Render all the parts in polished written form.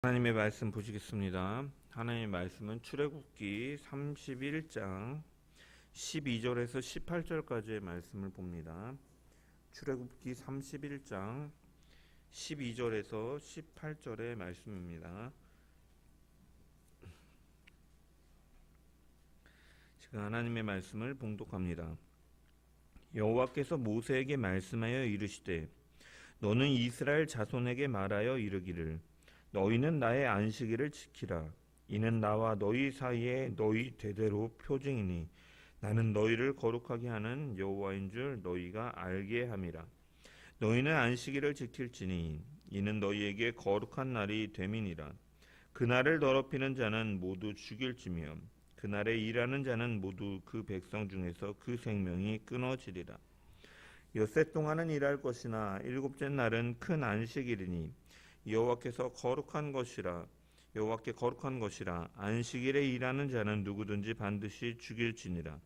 하나님의 말씀 보시겠습니다. 하나님의 말씀은 출애굽기 31장 12절에서 18절까지의 말씀을 봅니다. 출애굽기 31장 12절에서 18절의 말씀입니다. 제가 하나님의 말씀을 봉독합니다. 여호와께서 모세에게 말씀하여 이르시되 너는 이스라엘 자손에게 말하여 이르기를 너희는 나의 안식일을 지키라. 이는 나와 너희 사이에 너희 대대로 표징이니 나는 너희를 거룩하게 하는 여호와인 줄 너희가 알게 함이라. 너희는 안식일을 지킬지니 이는 너희에게 거룩한 날이 됨이니라. 그날을 더럽히는 자는 모두 죽일지며 그날에 일하는 자는 모두 그 백성 중에서 그 생명이 끊어지리라. 엿새 동안은 일할 것이나 일곱째 날은 큰 안식일이니 여호와께서 거룩한 것이라. 여호와께 거룩한 것이라. 안식일에 일하는 자는 누구든지 반드시 죽일지니라.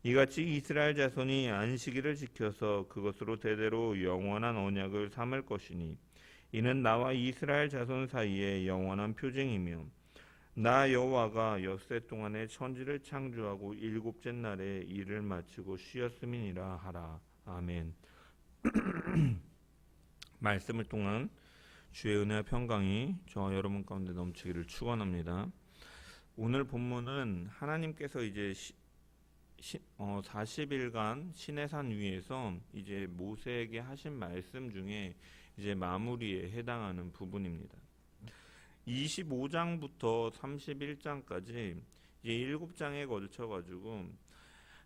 이같이 이스라엘 자손이 안식일을 지켜서 그것으로 대대로 영원한 언약을 삼을 것이니 이는 나와 이스라엘 자손 사이에 영원한 표징이며 나 여호와가 엿새 동안에 천지를 창조하고 일곱째 날에 일을 마치고 쉬었음이니라 하라. 아멘. 말씀을 통한 주의 은혜와 평강이 저와 여러분 가운데 넘치기를 축원합니다. 오늘 본문은 하나님께서 이제 40일간 시내산 위에서 이제 모세에게 하신 말씀 중에 이제 마무리에 해당하는 부분입니다. 25장부터 31장까지 이제 7장에 걸쳐 가지고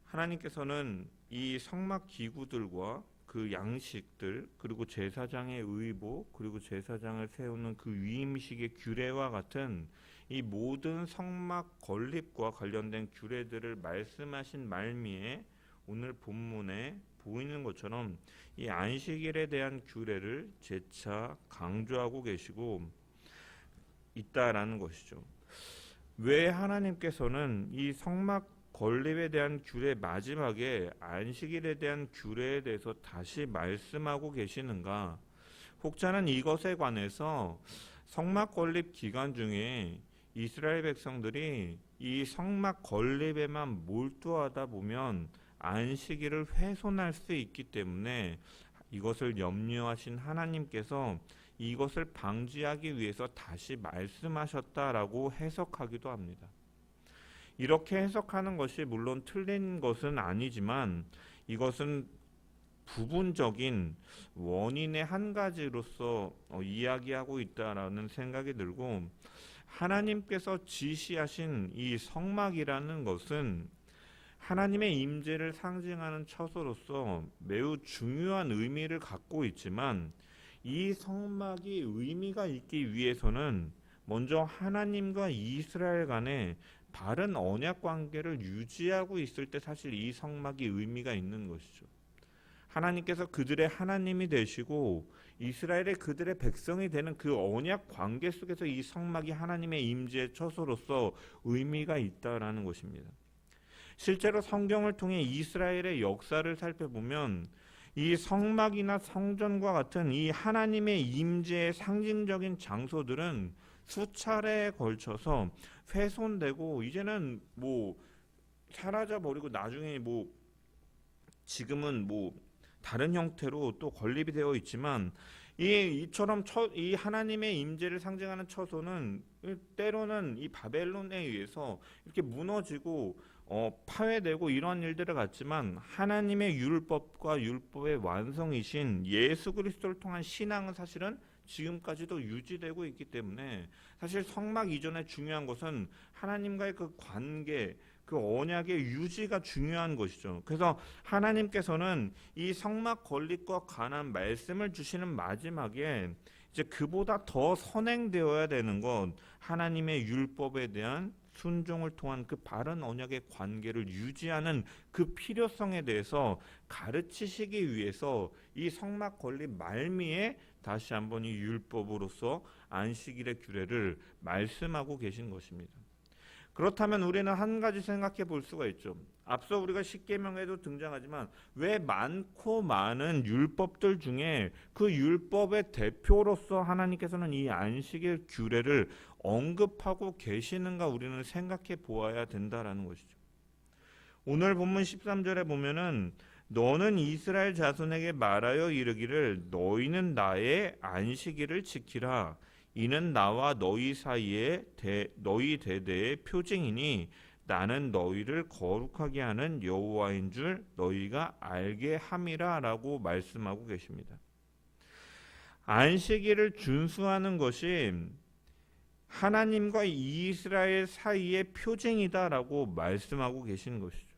하나님께서는 이 성막 기구들과 그 양식들 그리고 제사장의 의복 그리고 제사장을 세우는 그 위임식의 규례와 같은 이 모든 성막 건립과 관련된 규례들을 말씀하신 말미에 오늘 본문에 보이는 것처럼 이 안식일에 대한 규례를 재차 강조하고 계시고 있다라는 것이죠. 왜 하나님께서는 이 성막 건립에 대한 규례 마지막에 안식일에 대한 규례에 대해서 다시 말씀하고 계시는가? 혹자는 이것에 관해서 성막 건립 기간 중에 이스라엘 백성들이 이 성막 건립에만 몰두하다 보면 안식일을 훼손할 수 있기 때문에 이것을 염려하신 하나님께서 이것을 방지하기 위해서 다시 말씀하셨다라고 해석하기도 합니다. 이렇게 해석하는 것이 물론 틀린 것은 아니지만 이것은 부분적인 원인의 한 가지로서 이야기하고 있다라는 생각이 들고 하나님께서 지시하신 이 성막이라는 것은 하나님의 임재를 상징하는 처소로서 매우 중요한 의미를 갖고 있지만 이 성막이 의미가 있기 위해서는 먼저 하나님과 이스라엘 간에 바른 언약 관계를 유지하고 있을 때 사실 이 성막이 의미가 있는 것이죠. 하나님께서 그들의 하나님이 되시고 이스라엘의 그들의 백성이 되는 그 언약 관계 속에서 이 성막이 하나님의 임재의 처소로서 의미가 있다라는 것입니다. 실제로 성경을 통해 이스라엘의 역사를 살펴보면 이 성막이나 성전과 같은 이 하나님의 임재의 상징적인 장소들은 수차례에 걸쳐서 훼손되고 이제는 뭐 사라져 버리고 나중에 뭐 지금은 뭐 다른 형태로 또 건립이 되어 있지만 이처럼 이 하나님의 임재를 상징하는 처소는 때로는 이 바벨론에 의해서 이렇게 무너지고 파괴되고 이런 일들을 갖지만 하나님의 율법과 율법의 완성이신 예수 그리스도를 통한 신앙은 사실은 지금까지도 유지되고 있기 때문에 사실 성막 이전에 중요한 것은 하나님과의 그 관계, 그 언약의 유지가 중요한 것이죠. 그래서 하나님께서는 이 성막 건립과 관한 말씀을 주시는 마지막에 이제 그보다 더 선행되어야 되는 건 하나님의 율법에 대한 순종을 통한 그 바른 언약의 관계를 유지하는 그 필요성에 대해서 가르치시기 위해서 이 성막 건립 말미에 다시 한번 이 율법으로서 안식일의 규례를 말씀하고 계신 것입니다. 그렇다면 우리는 한 가지 생각해 볼 수가 있죠. 앞서 우리가 십계명에도 등장하지만 왜 많고 많은 율법들 중에 그 율법의 대표로서 하나님께서는 이 안식일 규례를 언급하고 계시는가 우리는 생각해 보아야 된다라는 것이죠. 오늘 본문 13절에 보면은 너는 이스라엘 자손에게 말하여 이르기를 너희는 나의 안식일을 지키라. 이는 나와 너희 사이에 너희 대대의 표징이니 나는 너희를 거룩하게 하는 여호와인 줄 너희가 알게 함이라라고 말씀하고 계십니다. 안식일을 준수하는 것이 하나님과 이스라엘 사이의 표징이다라고 말씀하고 계시는 것이죠.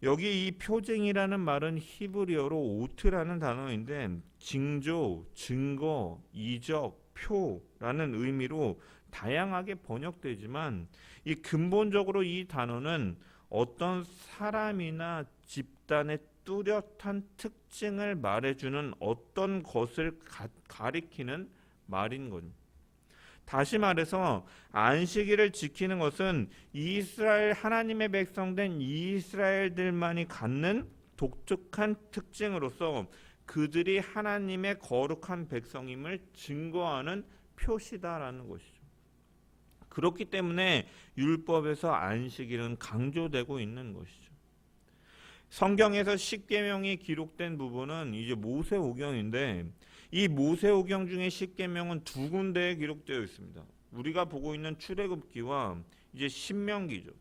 여기 이 표징이라는 말은 히브리어로 오트라는 단어인데 징조, 증거, 이적, 표라는 의미로 다양하게 번역되지만 이 근본적으로 이 단어는 어떤 사람이나 집단의 뚜렷한 특징을 말해주는 어떤 것을 가리키는 말인 겁니다. 다시 말해서 안식일을 지키는 것은 이스라엘 하나님의 백성된 이스라엘들만이 갖는 독특한 특징으로서 그들이 하나님의 거룩한 백성임을 증거하는 표시다라는 것이죠. 그렇기 때문에 율법에서 안식일은 강조되고 있는 것이죠. 성경에서 십계명이 기록된 부분은 이제 모세오경인데 이 모세오경 중에 십계명은 두 군데에 기록되어 있습니다. 우리가 보고 있는 출애굽기와 이제 신명기죠.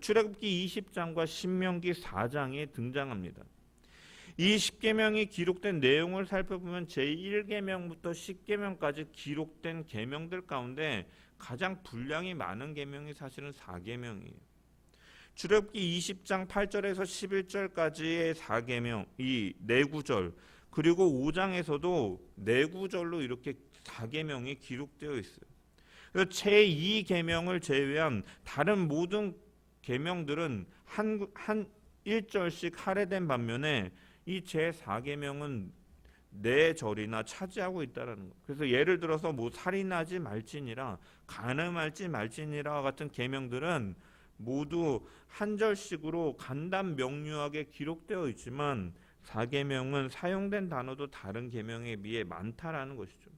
출애굽기 20장과 신명기 4장에 등장합니다. 이 십계명이 기록된 내용을 살펴보면 제1계명부터 십계명까지 기록된 계명들 가운데 가장 분량이 많은 계명이 사실은 4계명이에요. 출애굽기 20장 8절에서 11절까지의 4계명, 이 내구절, 그리고 5장에서도 내구절로 이렇게 4계명이 기록되어 있어요. 그래서 제2계명을 제외한 다른 모든 계명들은 한 1절씩 할애된 반면에 이 제4계명은 4절이나 차지하고 있다는 거. 그래서 예를 들어서 뭐 살인하지 말지니라, 간음할지 말지니라 같은 계명들은 모두 한 절씩으로 간단 명료하게 기록되어 있지만 4계명은 사용된 단어도 다른 계명에 비해 많다라는 것이죠.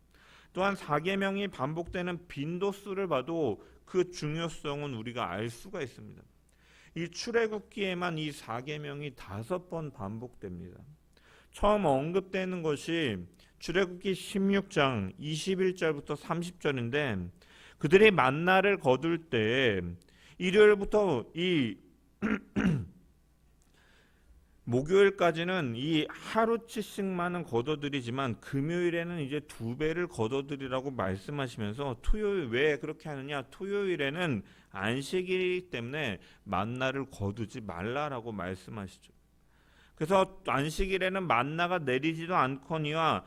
또한 4계명이 반복되는 빈도수를 봐도 그 중요성은 우리가 알 수가 있습니다. 이 출애굽기에만 이 4계명이 5번 반복됩니다. 처음 언급되는 것이 출애굽기 16장 21절부터 30절인데 그들이 만나를 거둘 때 일요일부터 이 목요일까지는 이 하루치씩만은 거둬들이지만 금요일에는 이제 2배를 거둬들이라고 말씀하시면서 토요일 왜 그렇게 하느냐? 토요일에는 안식일이기 때문에 만나를 거두지 말라라고 말씀하시죠. 그래서 안식일에는 만나가 내리지도 않거니와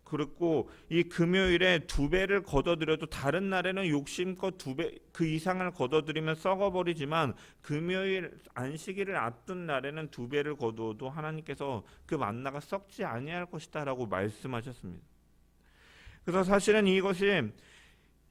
그렇고 이 금요일에 2배를 거둬들여도 다른 날에는 욕심껏 2배 그 이상을 거둬들이면 썩어버리지만 금요일 안식일을 앞둔 날에는 2배를 거두어도 하나님께서 그 만나가 썩지 아니할 것이다라고 말씀하셨습니다. 그래서 사실은 이것이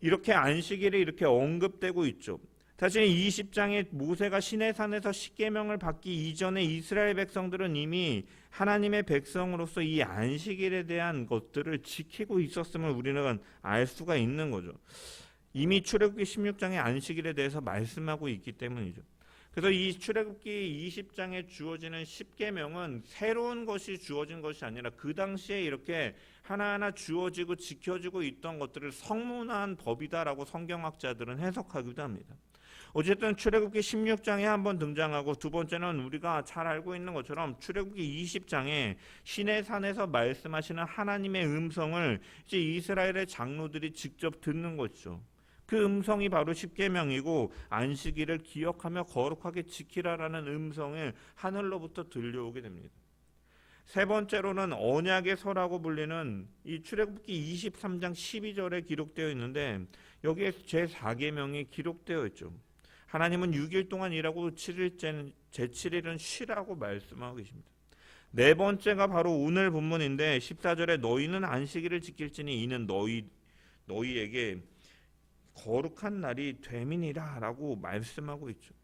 이렇게 안식일이 이렇게 언급되고 있죠. 사실 20장에 모세가 시내산에서 십계명을 받기 이전에 이스라엘 백성들은 이미 하나님의 백성으로서 이 안식일에 대한 것들을 지키고 있었음을 우리는 알 수가 있는 거죠. 이미 출애굽기 16장의 안식일에 대해서 말씀하고 있기 때문이죠. 그래서 이 출애굽기 20장에 주어지는 십계명은 새로운 것이 주어진 것이 아니라 그 당시에 이렇게 하나하나 주어지고 지켜지고 있던 것들을 성문화한 법이다라고 성경학자들은 해석하기도 합니다. 어쨌든 출애굽기 16장에 한번 등장하고 두 번째는 우리가 잘 알고 있는 것처럼 출애굽기 20장에 시내산에서 말씀하시는 하나님의 음성을 이제 이스라엘의 장로들이 직접 듣는 것이죠. 그 음성이 바로 십계명이고 안식일을 기억하며 거룩하게 지키라라는 음성을 하늘로부터 들려오게 됩니다. 세 번째로는 언약의 서라고 불리는 이 출애굽기 23장 12절에 기록되어 있는데 여기에 제4계명이 기록되어 있죠. 하나님은 6일 동안 일하고 제7일은 쉬라고 말씀하고 계십니다. 네 번째가 바로 오늘 본문인데 14절에 너희는 안식일을 지킬지니 이는 너희에게 거룩한 날이 됨이니라 라고 말씀하고 있죠.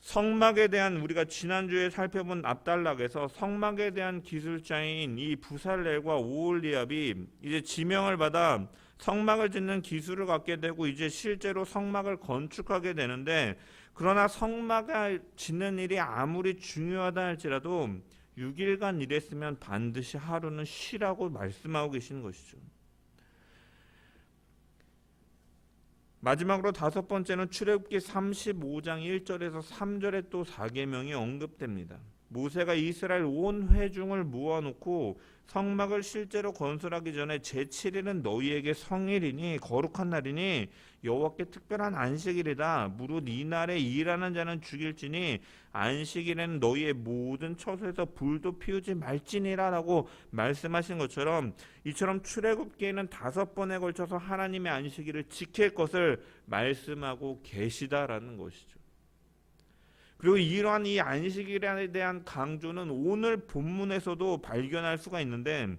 성막에 대한 우리가 지난주에 살펴본 앞단락에서 성막에 대한 기술자인 이 부살렐과 오홀리압이 이제 지명을 받아 성막을 짓는 기술을 갖게 되고 이제 실제로 성막을 건축하게 되는데, 그러나 성막을 짓는 일이 아무리 중요하다 할지라도 6일간 일했으면 반드시 하루는 쉬라고 말씀하고 계시는 것이죠. 마지막으로 다섯 번째는 출애굽기 35장 1절에서 3절에 또 4계명이 언급됩니다. 모세가 이스라엘 온 회중을 모아놓고 성막을 실제로 건설하기 전에 제7일은 너희에게 성일이니 거룩한 날이니 여호와께 특별한 안식일이다. 무릇 이 날에 일하는 자는 죽일지니 안식일에는 너희의 모든 처소에서 불도 피우지 말지니라 라고 말씀하신 것처럼, 이처럼 출애굽기에는 5번에 걸쳐서 하나님의 안식일을 지킬 것을 말씀하고 계시다라는 것이죠. 그리고 이러한 이 안식일에 대한 강조는 오늘 본문에서도 발견할 수가 있는데,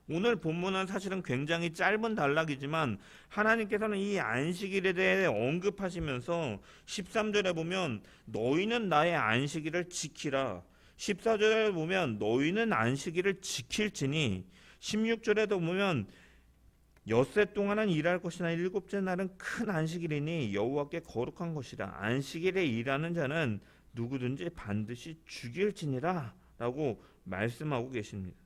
오늘 본문은 사실은 굉장히 짧은 단락이지만 하나님께서는 이 안식일에 대해 언급하시면서 13절에 보면 너희는 나의 안식일을 지키라, 14절에 보면 너희는 안식일을 지킬지니, 16절에도 보면 엿새 동안은 일할 것이나 일곱째 날은 큰 안식일이니 여호와께 거룩한 것이라. 안식일에 일하는 자는 누구든지 반드시 죽일지니라 라고 말씀하고 계십니다.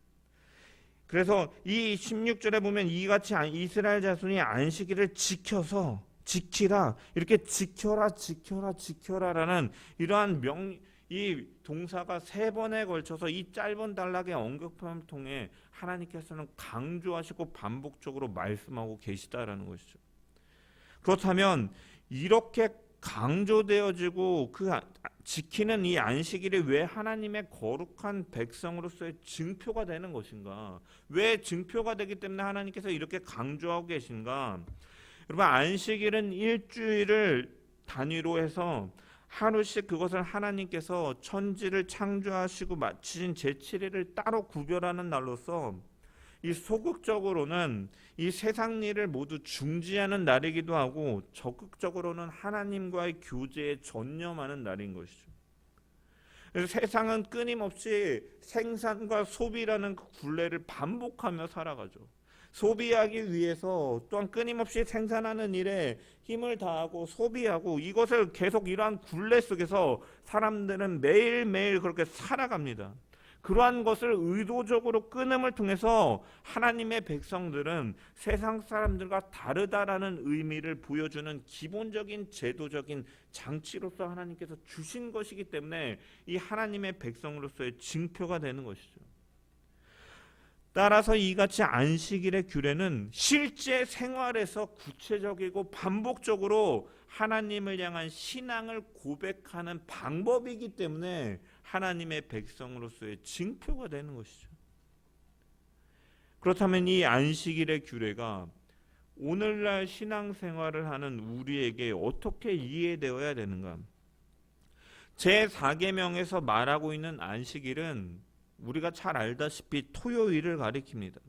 그래서 이 16절에 보면 이같이 이스라엘 자손이 안식일을 지키라, 이렇게 지켜라라는 이러한 이 동사가 3번에 걸쳐서 이 짧은 단락의 언급함을 통해 하나님께서는 강조하시고 반복적으로 말씀하고 계시다라는 것이죠. 그렇다면 이렇게 강조되어지고 그 지키는 이 안식일이 왜 하나님의 거룩한 백성으로서의 증표가 되는 것인가? 왜 증표가 되기 때문에 하나님께서 이렇게 강조하고 계신가? 여러분, 안식일은 일주일을 단위로 해서 하루씩 그것을 하나님께서 천지를 창조하시고 마치신 제7일을 따로 구별하는 날로서 이 소극적으로는 이 세상 일을 모두 중지하는 날이기도 하고, 적극적으로는 하나님과의 교제에 전념하는 날인 것이죠. 그래서 세상은 끊임없이 생산과 소비라는 그 굴레를 반복하며 살아가죠. 소비하기 위해서 또한 끊임없이 생산하는 일에 힘을 다하고 소비하고, 이것을 계속 이러한 굴레 속에서 사람들은 매일매일 그렇게 살아갑니다. 그러한 것을 의도적으로 끊음을 통해서 하나님의 백성들은 세상 사람들과 다르다라는 의미를 보여주는 기본적인 제도적인 장치로서 하나님께서 주신 것이기 때문에 이 하나님의 백성으로서의 증표가 되는 것이죠. 따라서 이같이 안식일의 규례는 실제 생활에서 구체적이고 반복적으로 하나님을 향한 신앙을 고백하는 방법이기 때문에 하나님의 백성으로서의 증표가 되는 것이죠. 그렇다면 이 안식일의 규례가 오늘날 신앙생활을 하는 우리에게 어떻게 이해되어야 되는가? 제4계명에서 말하고 있는 안식일은 우리가 잘 알다시피 토요일을 가리킵니다.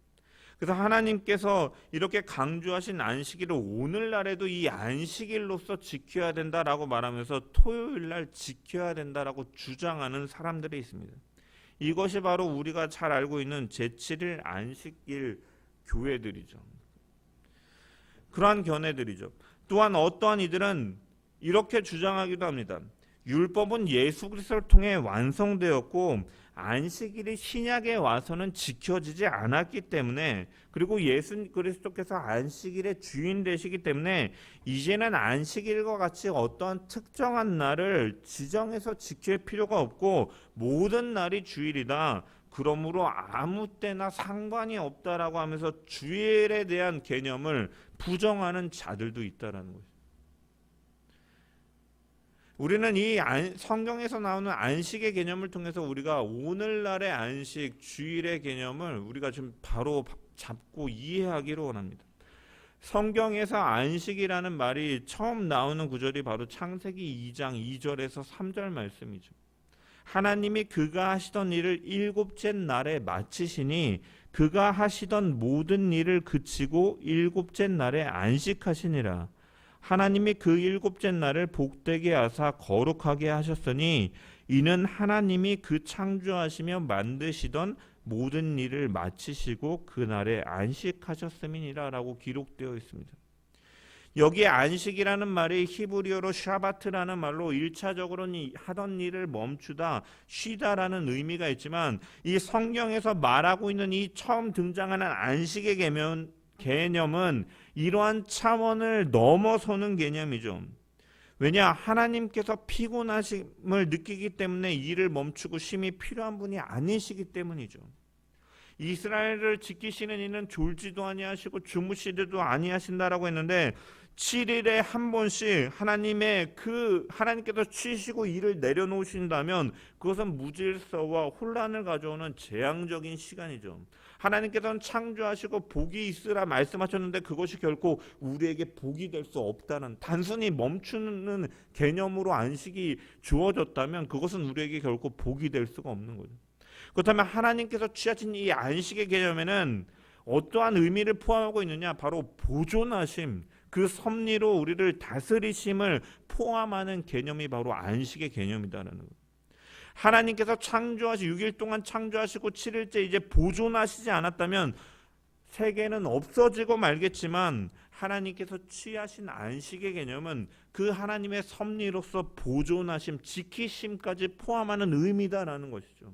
그래서 하나님께서 이렇게 강조하신 안식일을 오늘날에도 이 안식일로서 지켜야 된다라고 말하면서 토요일날 지켜야 된다라고 주장하는 사람들이 있습니다. 이것이 바로 우리가 잘 알고 있는 제7일 안식일 교회들이죠. 그러한 견해들이죠. 또한 어떠한 이들은 이렇게 주장하기도 합니다. 율법은 예수 그리스도를 통해 완성되었고 안식일이 신약에 와서는 지켜지지 않았기 때문에, 그리고 예수 그리스도께서 안식일의 주인 되시기 때문에 이제는 안식일과 같이 어떠한 특정한 날을 지정해서 지킬 필요가 없고 모든 날이 주일이다. 그러므로 아무 때나 상관이 없다라고 하면서 주일에 대한 개념을 부정하는 자들도 있다라는 거죠. 우리는 이 성경에서 나오는 안식의 개념을 통해서 우리가 오늘날의 안식, 주일의 개념을 우리가 좀 바로 잡고 이해하기를 원합니다. 성경에서 안식이라는 말이 처음 나오는 구절이 바로 창세기 2장 2절에서 3절 말씀이죠. 하나님이 그가 하시던 일을 일곱째 날에 마치시니 그가 하시던 모든 일을 그치고 일곱째 날에 안식하시니라. 하나님이 그 일곱째 날을 복되게 하사 거룩하게 하셨으니 이는 하나님이 그 창조하시며 만드시던 모든 일을 마치시고 그날에 안식하셨음이니라 라고 기록되어 있습니다. 여기에 안식이라는 말이 히브리어로 샤바트라는 말로 1차적으로는 하던 일을 멈추다 쉬다라는 의미가 있지만 이 성경에서 말하고 있는 이 처음 등장하는 안식의 개념은 이러한 차원을 넘어서는 개념이죠. 왜냐, 하나님께서 피곤하심을 느끼기 때문에 일을 멈추고 쉼이 필요한 분이 아니시기 때문이죠. 이스라엘을 지키시는 이는 졸지도 아니하시고 주무시지도 아니하신다라고 했는데 7일에 한 번씩 하나님께서 쉬시고 일을 내려놓으신다면 그것은 무질서와 혼란을 가져오는 재앙적인 시간이죠. 하나님께서는 창조하시고 복이 있으라 말씀하셨는데 그것이 결코 우리에게 복이 될 수 없다는, 단순히 멈추는 개념으로 안식이 주어졌다면 그것은 우리에게 결코 복이 될 수가 없는 거죠. 그렇다면 하나님께서 취하신 이 안식의 개념에는 어떠한 의미를 포함하고 있느냐? 바로 보존하심, 그 섭리로 우리를 다스리심을 포함하는 개념이 바로 안식의 개념이다라는 거예요. 하나님께서 6일 동안 창조하시고 7일째 이제 보존하시지 않았다면 세계는 없어지고 말겠지만 하나님께서 취하신 안식의 개념은 그 하나님의 섭리로서 보존하심, 지키심까지 포함하는 의미다라는 것이죠.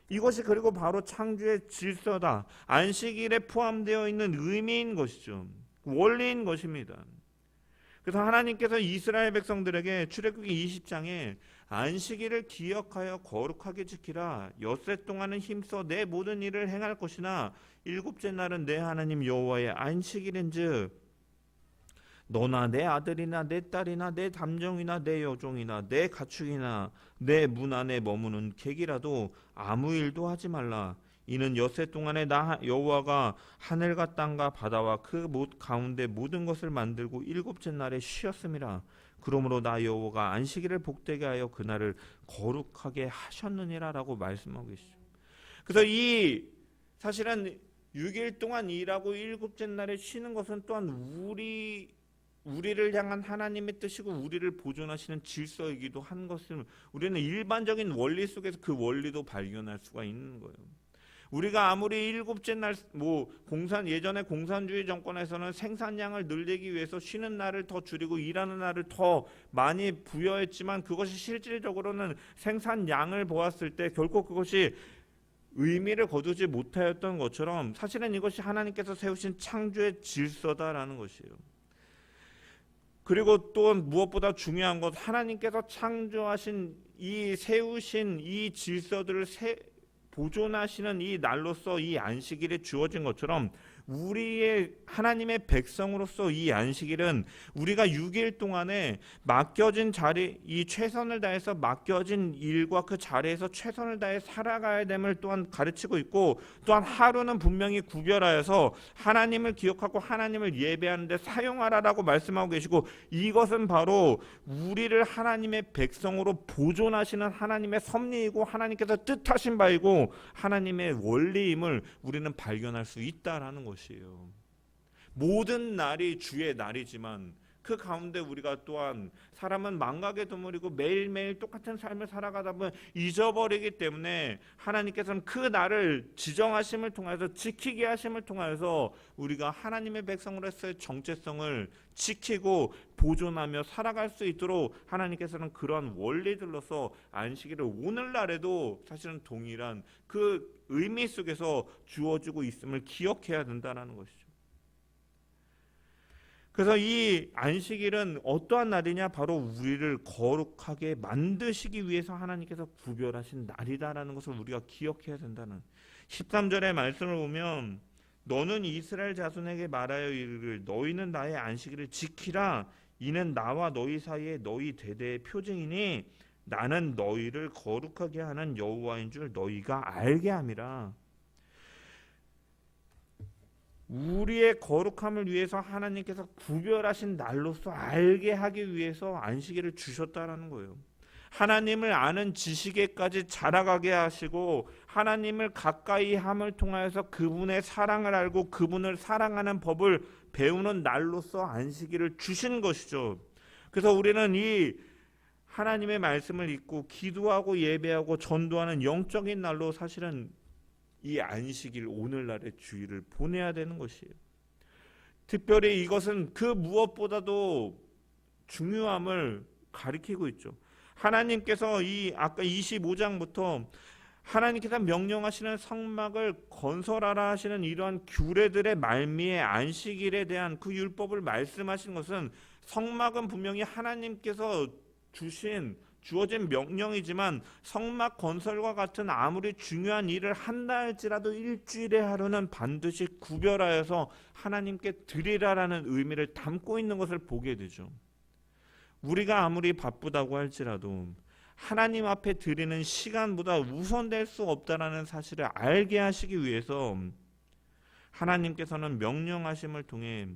이것이 그리고 바로 창조의 질서다, 안식일에 포함되어 있는 의미인 것이죠. 원리인 것입니다. 그래서 하나님께서 이스라엘 백성들에게 출애굽기 20장에 안식일을 기억하여 거룩하게 지키라. 엿새 동안은 힘써 내 모든 일을 행할 것이나 일곱째 날은 내 하나님 여호와의 안식일인즉 너나 내 아들이나 내 딸이나 내 담종이나 내 여종이나 내 가축이나 내 문 안에 머무는 객이라도 아무 일도 하지 말라. 이는 엿새 동안에 나 여호와가 하늘과 땅과 바다와 그 가운데 모든 것을 만들고 일곱째 날에 쉬었음이라. 그러므로 나 여호와가 안식일을 복되게 하여 그날을 거룩하게 하셨느니라라고 말씀하고 계시죠. 그래서 사실은 6일 동안 일하고 일곱째 날에 쉬는 것은 또한 우리를 향한 하나님의 뜻이고 우리를 보존하시는 질서이기도 한 것을 우리는 일반적인 원리 속에서 그 원리도 발견할 수가 있는 거예요. 우리가 아무리 일곱째 날 예전에 공산주의 정권에서는 생산량을 늘리기 위해서 쉬는 날을 더 줄이고 일하는 날을 더 많이 부여했지만 그것이 실질적으로는 생산량을 보았을 때 결코 그것이 의미를 거두지 못하였던 것처럼 사실은 이것이 하나님께서 세우신 창조의 질서다라는 것이에요. 그리고 또 무엇보다 중요한 것, 하나님께서 창조하신 세우신 이 질서들을 보존하시는 이 날로서 이 안식일에 주어진 것처럼 하나님의 백성으로서 이 안식일은 우리가 6일 동안에 맡겨진 최선을 다해서 맡겨진 일과 그 자리에서 최선을 다해 살아가야 됨을 또한 가르치고 있고, 또한 하루는 분명히 구별하여서 하나님을 기억하고 하나님을 예배하는 데 사용하라라고 말씀하고 계시고, 이것은 바로 우리를 하나님의 백성으로 보존하시는 하나님의 섭리이고 하나님께서 뜻하신 바이고 하나님의 원리임을 우리는 발견할 수 있다라는 것이에요. 모든 날이 주의 날이지만 그 가운데 우리가 또한 사람은 망각의 도물이고 매일매일 똑같은 삶을 살아가다 보면 잊어버리기 때문에 하나님께서는 그 날을 지정하심을 통해서 지키게 하심을 통해서 우리가 하나님의 백성으로서의 정체성을 지키고 보존하며 살아갈 수 있도록 하나님께서는 그러한 원리들로서 안식일을 오늘날에도 사실은 동일한 그 의미 속에서 주어지고 있음을 기억해야 된다는 것이죠. 그래서 이 안식일은 어떠한 날이냐? 바로 우리를 거룩하게 만드시기 위해서 하나님께서 구별하신 날이다라는 것을 우리가 기억해야 된다는, 13절의 말씀을 보면 너는 이스라엘 자손에게 말하여 이르기를 너희는 나의 안식일을 지키라. 이는 나와 너희 사이에 너희 대대의 표징이니 나는 너희를 거룩하게 하는 여호와인 줄 너희가 알게 함이라. 우리의 거룩함을 위해서 하나님께서 구별하신 날로서 알게 하기 위해서 안식일을 주셨다라는 거예요. 하나님을 아는 지식에까지 자라가게 하시고 하나님을 가까이 함을 통하여서 그분의 사랑을 알고 그분을 사랑하는 법을 배우는 날로서 안식일을 주신 것이죠. 그래서 우리는 이 하나님의 말씀을 읽고 기도하고 예배하고 전도하는 영적인 날로 사실은 이 안식일 오늘날의 주일을 보내야 되는 것이에요. 특별히 이것은 그 무엇보다도 중요함을 가리키고 있죠. 하나님께서 이 아까 25장부터 하나님께서 명령하시는 성막을 건설하라 하시는 이러한 규례들의 말미에 안식일에 대한 그 율법을 말씀하신 것은 성막은 분명히 하나님께서 주어진 명령이지만 성막 건설과 같은 아무리 중요한 일을 한다 할지라도 일주일의 하루는 반드시 구별하여서 하나님께 드리라라는 의미를 담고 있는 것을 보게 되죠. 우리가 아무리 바쁘다고 할지라도 하나님 앞에 드리는 시간보다 우선될 수 없다라는 사실을 알게 하시기 위해서 하나님께서는 명령하심을 통해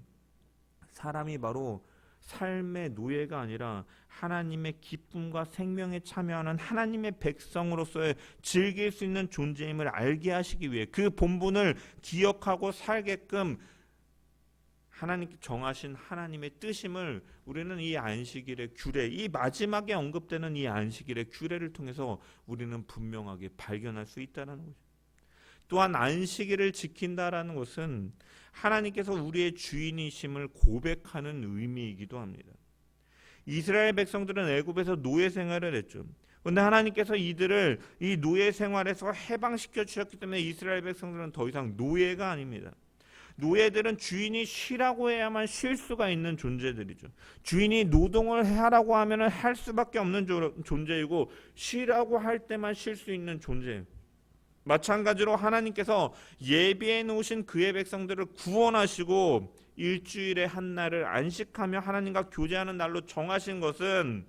사람이 바로 삶의 노예가 아니라 하나님의 기쁨과 생명에 참여하는 하나님의 백성으로서의 즐길 수 있는 존재임을 알게 하시기 위해 그 본분을 기억하고 살게끔 하나님께 정하신 하나님의 뜻임을 우리는 이 안식일의 규례, 이 마지막에 언급되는 이 안식일의 규례를 통해서 우리는 분명하게 발견할 수 있다는 거죠. 또한 안식일을 지킨다라는 것은 하나님께서 우리의 주인이심을 고백하는 의미이기도 합니다. 이스라엘 백성들은 애굽에서 노예 생활을 했죠. 그런데 하나님께서 이들을 이 노예 생활에서 해방시켜 주셨기 때문에 이스라엘 백성들은 더 이상 노예가 아닙니다. 노예들은 주인이 쉬라고 해야만 쉴 수가 있는 존재들이죠. 주인이 노동을 하라고 하면 할 수밖에 없는 존재이고 쉬라고 할 때만 쉴 수 있는 존재. 마찬가지로 하나님께서 예비해 놓으신 그의 백성들을 구원하시고 일주일의 한 날을 안식하며 하나님과 교제하는 날로 정하신 것은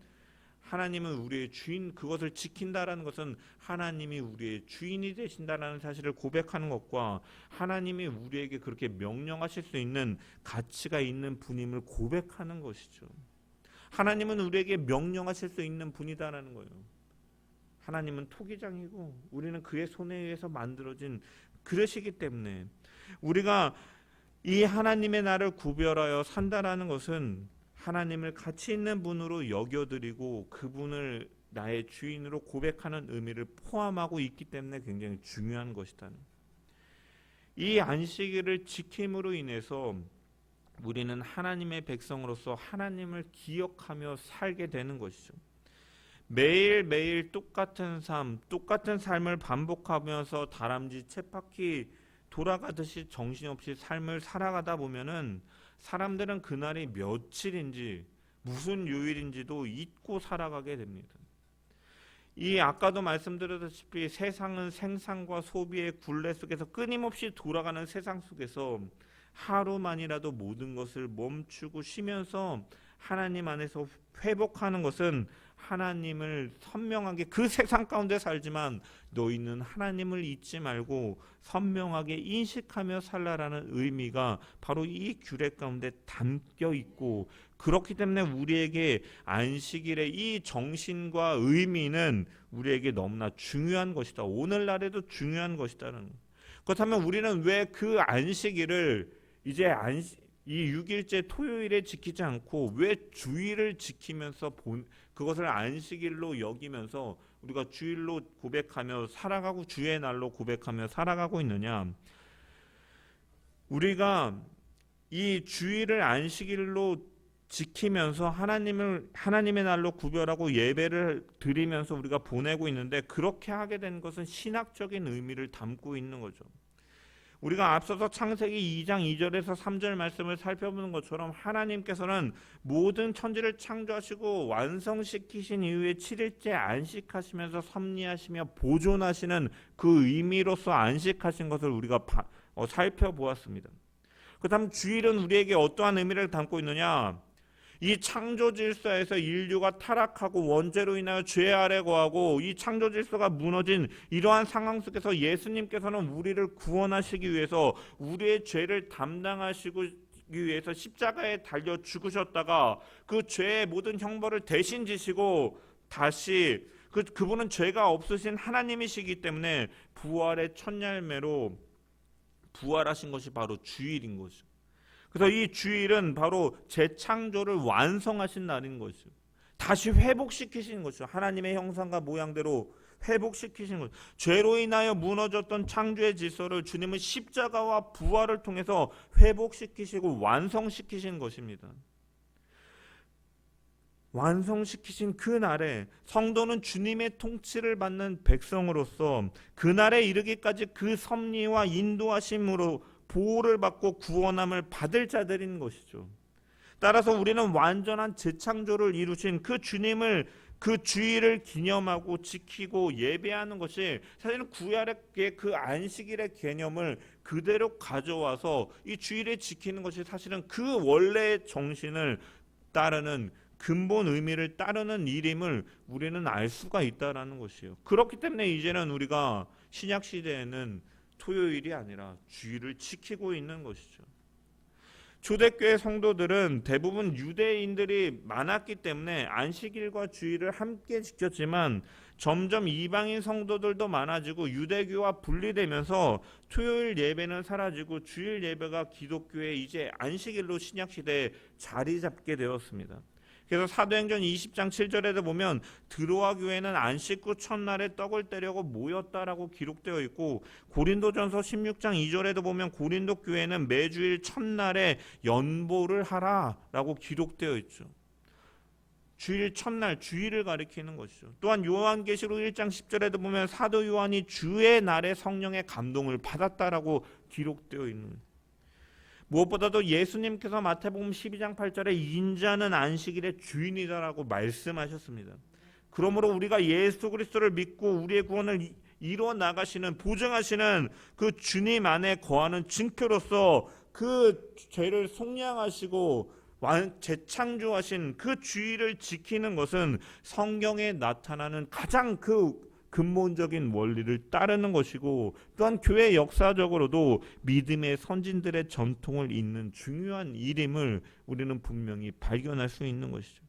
하나님은 우리의 주인, 그것을 지킨다라는 것은 하나님이 우리의 주인이 되신다라는 사실을 고백하는 것과 하나님이 우리에게 그렇게 명령하실 수 있는 가치가 있는 분임을 고백하는 것이죠. 하나님은 우리에게 명령하실 수 있는 분이다라는 거예요. 하나님은 토기장이고 우리는 그의 손에 의해서 만들어진 그릇이기 때문에 우리가 이 하나님의 나를 구별하여 산다라는 것은 하나님을 가치 있는 분으로 여겨드리고 그분을 나의 주인으로 고백하는 의미를 포함하고 있기 때문에 굉장히 중요한 것이다. 이 안식일을 지킴으로 인해서 우리는 하나님의 백성으로서 하나님을 기억하며 살게 되는 것이죠. 매일매일 똑같은 삶을 반복하면서 다람쥐 쳇바퀴 돌아가듯이 정신없이 삶을 살아가다 보면은 사람들은 그날이 며칠인지 무슨 요일인지도 잊고 살아가게 됩니다. 이 아까도 말씀드렸다시피 세상은 생산과 소비의 굴레 속에서 끊임없이 돌아가는 세상 속에서 하루만이라도 모든 것을 멈추고 쉬면서 하나님 안에서 회복하는 것은 하나님을 선명하게 그 세상 가운데 살지만 너희는 하나님을 잊지 말고 선명하게 인식하며 살라라는 의미가 바로 이 규례 가운데 담겨 있고, 그렇기 때문에 우리에게 안식일의 이 정신과 의미는 우리에게 너무나 중요한 것이다. 오늘날에도 중요한 것이다는. 그렇다면 우리는 왜 그 안식일을 이제 이 6일째 토요일에 지키지 않고 왜 주일을 지키면서 그것을 안식일로 여기면서 우리가 주일로 고백하며 살아가고 주의 날로 고백하며 살아가고 있느냐? 우리가 이 주일을 안식일로 지키면서 하나님의 날로 구별하고 예배를 드리면서 우리가 보내고 있는데, 그렇게 하게 된 것은 신학적인 의미를 담고 있는 거죠. 우리가 앞서서 창세기 2장 2절에서 3절 말씀을 살펴보는 것처럼 하나님께서는 모든 천지를 창조하시고 완성시키신 이후에 7일째 안식하시면서 섭리하시며 보존하시는 그 의미로서 안식하신 것을 우리가 살펴보았습니다. 그렇다면 주일은 우리에게 어떠한 의미를 담고 있느냐? 이 창조 질서에서 인류가 타락하고 원죄로 인하여 죄 아래 거하고 이 창조 질서가 무너진 이러한 상황 속에서 예수님께서는 우리를 구원하시기 위해서 우리의 죄를 담당하시기 위해서 십자가에 달려 죽으셨다가 그 죄의 모든 형벌을 대신 지시고 다시 그분은 죄가 없으신 하나님이시기 때문에 부활의 첫 열매로 부활하신 것이 바로 주일인 거죠. 그래서 이 주일은 바로 재창조를 완성하신 날인 거죠. 다시 회복시키신 거죠. 하나님의 형상과 모양대로 회복시키신 거죠. 죄로 인하여 무너졌던 창조의 질서를 주님은 십자가와 부활을 통해서 회복시키시고 완성시키신 것입니다. 완성시키신 그 날에 성도는 주님의 통치를 받는 백성으로서 그날에 이르기까지 그 섭리와 인도하심으로 보호를 받고 구원함을 받을 자들인 것이죠. 따라서 우리는 완전한 재창조를 이루신 그 주님을, 그 주일을 기념하고 지키고 예배하는 것이 사실은 구약의 그 안식일의 개념을 그대로 가져와서 이 주일을 지키는 것이 사실은 그 원래의 정신을 따르는, 근본 의미를 따르는 일임을 우리는 알 수가 있다라는 것이에요. 그렇기 때문에 이제는 우리가 신약 시대에는 토요일이 아니라 주일을 지키고 있는 것이죠. 초대교회 성도들은 대부분 유대인들이 많았기 때문에 안식일과 주일을 함께 지켰지만 점점 이방인 성도들도 많아지고 유대교와 분리되면서 토요일 예배는 사라지고 주일 예배가 기독교에 이제 안식일로 신약 시대에 자리 잡게 되었습니다. 그래서 사도행전 20장 7절에도 보면 드로아 교회는 안식 후 첫날에 떡을 떼려고 모였다라고 기록되어 있고, 고린도전서 16장 2절에도 보면 고린도 교회는 매주일 첫날에 연보를 하라라고 기록되어 있죠. 주일 첫날, 주일을 가리키는 것이죠. 또한 요한계시록 1장 10절에도 보면 사도 요한이 주의 날에 성령의 감동을 받았다라고 기록되어 있는, 무엇보다도 예수님께서 마태복음 12장 8절에 인자는 안식일의 주인이다라고 말씀하셨습니다. 그러므로 우리가 예수 그리스도를 믿고 우리의 구원을 이루어 나가시는, 보증하시는 그 주님 안에 거하는 증표로서 그 죄를 속량하시고 재창조하신 그 주일을 지키는 것은 성경에 나타나는 가장 그 근본적인 원리를 따르는 것이고, 또한 교회 역사적으로도 믿음의 선진들의 전통을 잇는 중요한 일임을 우리는 분명히 발견할 수 있는 것이죠.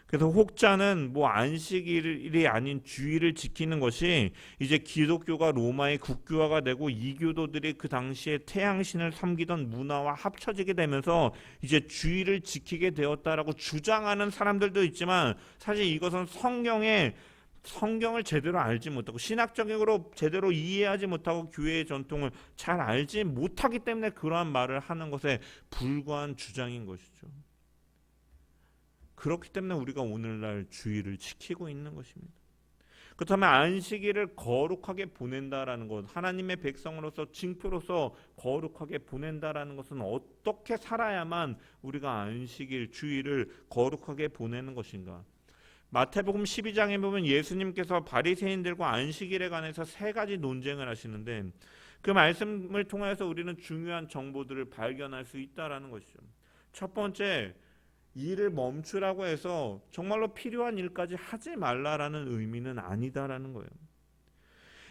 그래서 혹자는 안식일이 아닌 주일을 지키는 것이 이제 기독교가 로마의 국교화가 되고 이교도들이 그 당시에 태양신을 섬기던 문화와 합쳐지게 되면서 이제 주일을 지키게 되었다라고 주장하는 사람들도 있지만, 사실 이것은 성경을 제대로 알지 못하고 신학적으로 제대로 이해하지 못하고 교회의 전통을 잘 알지 못하기 때문에 그러한 말을 하는 것에 불과한 주장인 것이죠. 그렇기 때문에 우리가 오늘날 주일을 지키고 있는 것입니다. 그렇다면 안식일을 거룩하게 보낸다라는 것, 하나님의 백성으로서 징표로서 거룩하게 보낸다라는 것은 어떻게 살아야만 우리가 안식일, 주일을 거룩하게 보내는 것인가? 마태복음 12장에 보면 예수님께서 바리새인들과 안식일에 관해서 세 가지 논쟁을 하시는데, 그 말씀을 통해서 우리는 중요한 정보들을 발견할 수 있다라는 것이죠. 첫 번째, 일을 멈추라고 해서 정말로 필요한 일까지 하지 말라라는 의미는 아니다라는 거예요.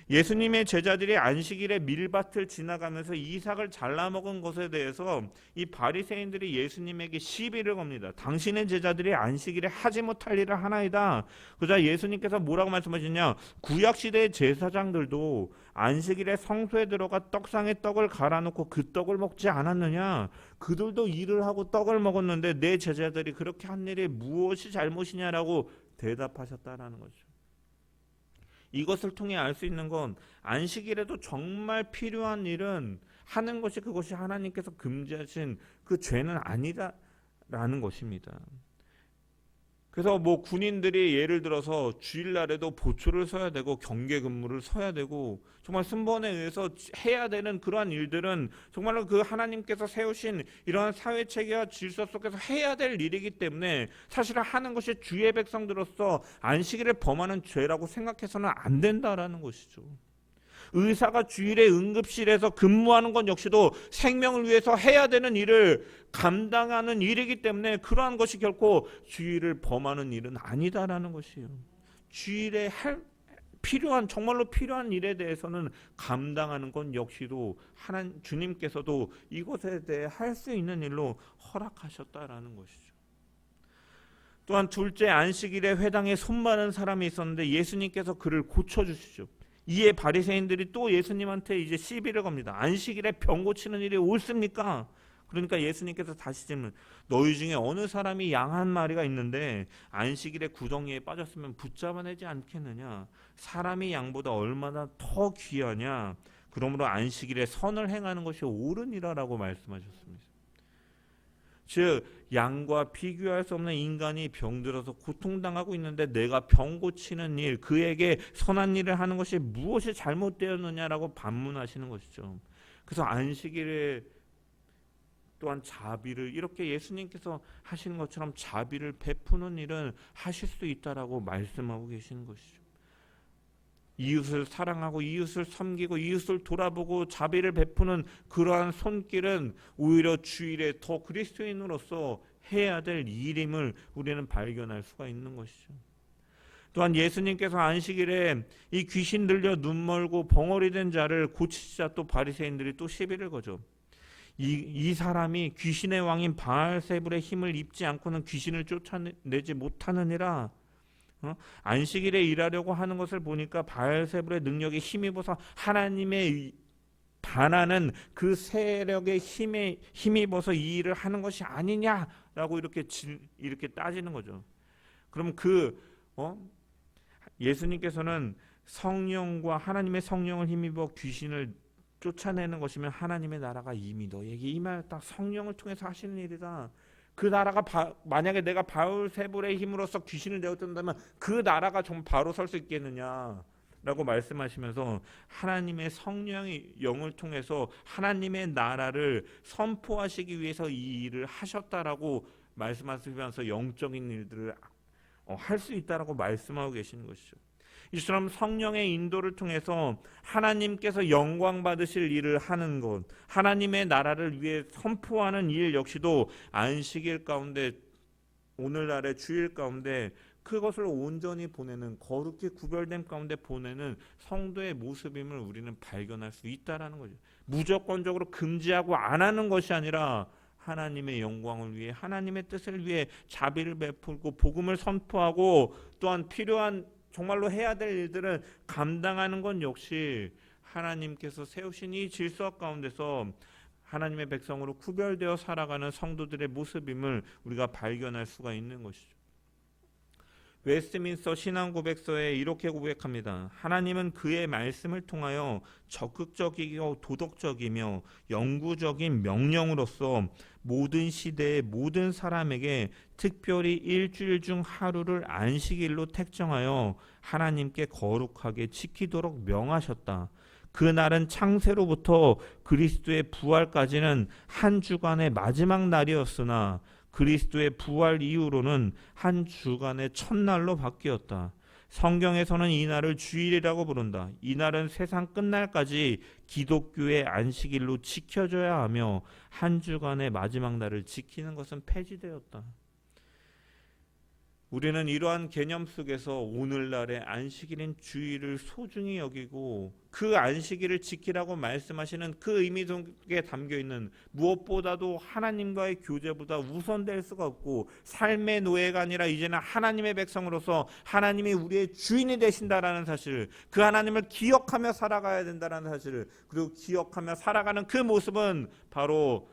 예수님의 제자들이 안식일에 밀밭을 지나가면서 이삭을 잘라먹은 것에 대해서 이 바리새인들이 예수님에게 시비를 겁니다. 당신의 제자들이 안식일에 하지 못할 일을 하나이다. 그러자 예수님께서 뭐라고 말씀하셨냐? 구약시대의 제사장들도 안식일에 성소에 들어가 떡상에 떡을 갈아놓고 그 떡을 먹지 않았느냐? 그들도 일을 하고 떡을 먹었는데 내 제자들이 그렇게 한 일이 무엇이 잘못이냐라고 대답하셨다라는 거죠. 이것을 통해 알 수 있는 건 안식일에도 정말 필요한 일은 하는 것이, 그것이 하나님께서 금지하신 그 죄는 아니다라는 것입니다. 그래서 군인들이 예를 들어서 주일날에도 보초를 서야 되고 경계 근무를 서야 되고 정말 순번에 의해서 해야 되는 그러한 일들은 정말로 그 하나님께서 세우신 이러한 사회 체계와 질서 속에서 해야 될 일이기 때문에 사실 하는 것이 주의 백성들로서 안식일을 범하는 죄라고 생각해서는 안 된다라는 것이죠. 의사가 주일에 응급실에서 근무하는 것 역시도 생명을 위해서 해야 되는 일을 감당하는 일이기 때문에 그러한 것이 결코 주일을 범하는 일은 아니다라는 것이에요. 주일에 정말로 필요한 일에 대해서는 감당하는 건 역시도 주님께서도 이것에 대해 할 수 있는 일로 허락하셨다라는 것이죠. 또한 둘째, 안식일에 회당에 손 많은 사람이 있었는데 예수님께서 그를 고쳐주시죠. 이에 바리새인들이 또 예수님한테 이제 시비를 겁니다. 안식일에 병 고치는 일이 옳습니까? 그러니까 예수님께서 다시 질문, 너희 중에 어느 사람이 양 한 마리가 있는데 안식일에 구덩이에 빠졌으면 붙잡아내지 않겠느냐? 사람이 양보다 얼마나 더 귀하냐? 그러므로 안식일에 선을 행하는 것이 옳으니라라고 말씀하셨습니다. 즉 양과 비교할 수 없는 인간이 병들어서 고통당하고 있는데 내가 병 고치는 일, 그에게 선한 일을 하는 것이 무엇이 잘못되었느냐라고 반문하시는 것이죠. 그래서 안식일에 또한 자비를, 이렇게 예수님께서 하시는 것처럼 자비를 베푸는 일은 하실 수 있다라고 말씀하고 계시는 것이죠. 이웃을 사랑하고 이웃을 섬기고 이웃을 돌아보고 자비를 베푸는 그러한 손길은 오히려 주일에 더 그리스도인으로서 해야 될 일임을 우리는 발견할 수가 있는 것이죠. 또한 예수님께서 안식일에 이 귀신 들려 눈 멀고 벙어리 된 자를 고치시자 또 바리새인들이 또 시비를 거죠. 이 사람이 귀신의 왕인 바알세불의 힘을 입지 않고는 귀신을 쫓아내지 못하느니라. 안식일에 일하려고 하는 것을 보니까 바알세불의 능력에 힘입어서 하나님의 반하는 그 세력에 힘입어서 이 일을 하는 것이 아니냐라고 이렇게 따지는 거죠. 그럼 예수님께서는 성령과 하나님의 성령을 힘입어 귀신을 쫓아내는 것이면 하나님의 나라가 이미 너에게 임하였다. 성령을 통해서 하시는 일이다. 그 나라가 만약에 내가 바울세불의 힘으로써 귀신을 내어뜬다면 그 나라가 좀 바로 설 수 있겠느냐라고 말씀하시면서 하나님의 성령의 영을 통해서 하나님의 나라를 선포하시기 위해서 이 일을 하셨다라고 말씀하시면서 영적인 일들을 할 수 있다라고 말씀하고 계시는 것이죠. 이처럼 성령의 인도를 통해서 하나님께서 영광 받으실 일을 하는 것, 하나님의 나라를 위해 선포하는 일 역시도 안식일 가운데, 오늘날의 주일 가운데 그것을 온전히 보내는, 거룩히 구별된 가운데 보내는 성도의 모습임을 우리는 발견할 수 있다라는 거죠. 무조건적으로 금지하고 안 하는 것이 아니라 하나님의 영광을 위해, 하나님의 뜻을 위해 자비를 베풀고 복음을 선포하고 또한 필요한 정말로 해야 될 일들을 감당하는 건 역시 하나님께서 세우신 이 질서 가운데서 하나님의 백성으로 구별되어 살아가는 성도들의 모습임을 우리가 발견할 수가 있는 것이죠. 웨스트민스터 신앙고백서에 이렇게 고백합니다. 하나님은 그의 말씀을 통하여 적극적이고 도덕적이며 영구적인 명령으로서 모든 시대의 모든 사람에게 특별히 일주일 중 하루를 안식일로 택정하여 하나님께 거룩하게 지키도록 명하셨다. 그 날은 창세로부터 그리스도의 부활까지는 한 주간의 마지막 날이었으나 그리스도의 부활 이후로는 한 주간의 첫날로 바뀌었다. 성경에서는 이 날을 주일이라고 부른다. 이 날은 세상 끝날까지 기독교의 안식일로 지켜져야 하며 한 주간의 마지막 날을 지키는 것은 폐지되었다. 우리는 이러한 개념 속에서 오늘날의 안식일인 주일을 소중히 여기고 그 안식일을 지키라고 말씀하시는 그 의미 속에 담겨있는 무엇보다도 하나님과의 교제보다 우선될 수가 없고 삶의 노예가 아니라 이제는 하나님의 백성으로서 하나님이 우리의 주인이 되신다라는 사실, 그 하나님을 기억하며 살아가야 된다는 사실, 그리고 기억하며 살아가는 그 모습은 바로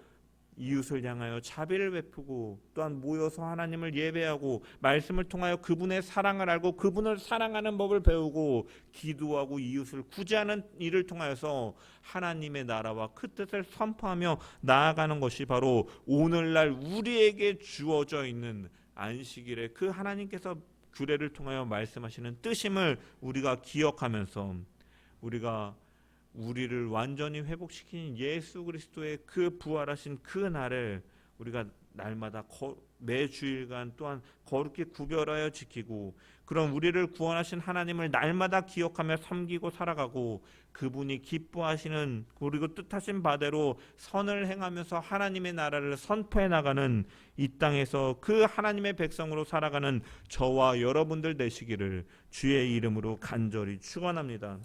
이웃을 향하여 자비를 베푸고 또한 모여서 하나님을 예배하고 말씀을 통하여 그분의 사랑을 알고 그분을 사랑하는 법을 배우고 기도하고 이웃을 구제하는 일을 통하여서 하나님의 나라와 그 뜻을 선포하며 나아가는 것이 바로 오늘날 우리에게 주어져 있는 안식일에 그 하나님께서 규례를 통하여 말씀하시는 뜻임을 우리가 기억하면서 우리를 완전히 회복시킨 예수 그리스도의 그 부활하신 그 날을 우리가 날마다 매 주일간 또한 거룩히 구별하여 지키고 그런 우리를 구원하신 하나님을 날마다 기억하며 섬기고 살아가고 그분이 기뻐하시는 그리고 뜻하신 바대로 선을 행하면서 하나님의 나라를 선포해 나가는 이 땅에서 그 하나님의 백성으로 살아가는 저와 여러분들 되시기를 주의 이름으로 간절히 축원합니다.